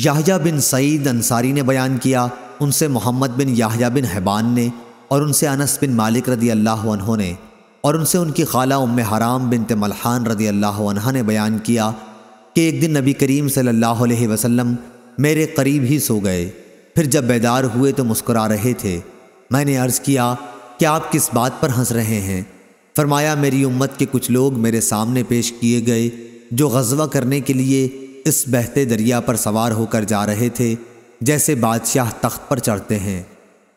یحییٰ بن سعید انصاری نے بیان کیا، ان سے محمد بن یحییٰ بن حبان نے، اور ان سے انس بن مالک رضی اللہ عنہ نے، اور ان سے ان کی خالہ ام حرام بنت ملحان رضی اللہ عنہا نے بیان کیا کہ ایک دن نبی کریم صلی اللہ علیہ وسلم میرے قریب ہی سو گئے، پھر جب بیدار ہوئے تو مسکرا رہے تھے۔ میں نے عرض کیا کہ آپ کس بات پر ہنس رہے ہیں؟ فرمایا میری امت کے کچھ لوگ میرے سامنے پیش کیے گئے جو غزوہ کرنے کے لیے اس بہتے دریا پر سوار ہو کر جا رہے تھے جیسے بادشاہ تخت پر چڑھتے ہیں۔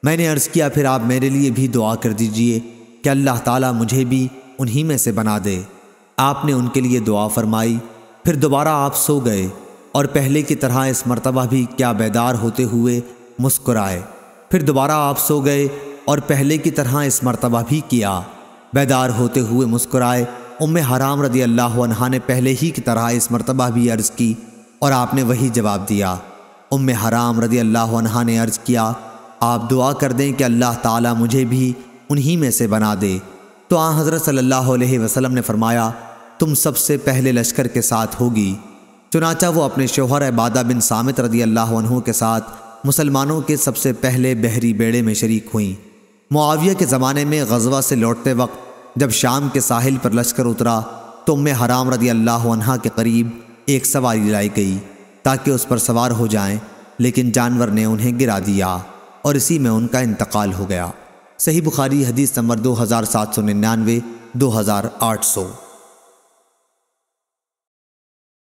میں نے عرض کیا پھر آپ میرے لیے بھی دعا کر دیجئے کہ اللہ تعالیٰ مجھے بھی انہی میں سے بنا دے۔ آپ نے ان کے لیے دعا فرمائی، پھر دوبارہ آپ سو گئے اور پہلے کی طرح اس مرتبہ بھی کیا بیدار ہوتے ہوئے مسکرائے، پھر دوبارہ آپ سو گئے اور پہلے کی طرح اس مرتبہ بھی کیا بیدار ہوتے ہوئے مسکرائے۔ ام حرام رضی اللہ عنہا نے پہلے ہی کی طرح اس مرتبہ بھی عرض کی اور آپ نے وہی جواب دیا۔ ام حرام رضی اللہ عنہا نے عرض کیا آپ دعا کر دیں کہ اللہ تعالیٰ مجھے بھی انہی میں سے بنا دے۔ تو آن حضرت صلی اللہ علیہ وسلم نے فرمایا تم سب سے پہلے لشکر کے ساتھ ہوگی۔ چنانچہ وہ اپنے شوہر عبادہ بن صامت رضی اللہ عنہ کے ساتھ مسلمانوں کے سب سے پہلے بحری بیڑے میں شریک ہوئیں۔ معاویہ کے زمانے میں غزوہ سے لوٹتے وقت جب شام کے ساحل پر لشکر اترا تو ام حرام رضی اللہ عنہا کے قریب ایک سواری لائی گئی تاکہ اس پر سوار ہو جائیں، لیکن جانور نے انہیں گرا دیا اور اسی میں ان کا انتقال ہو گیا۔ صحیح بخاری حدیث نمبر 2799 2800۔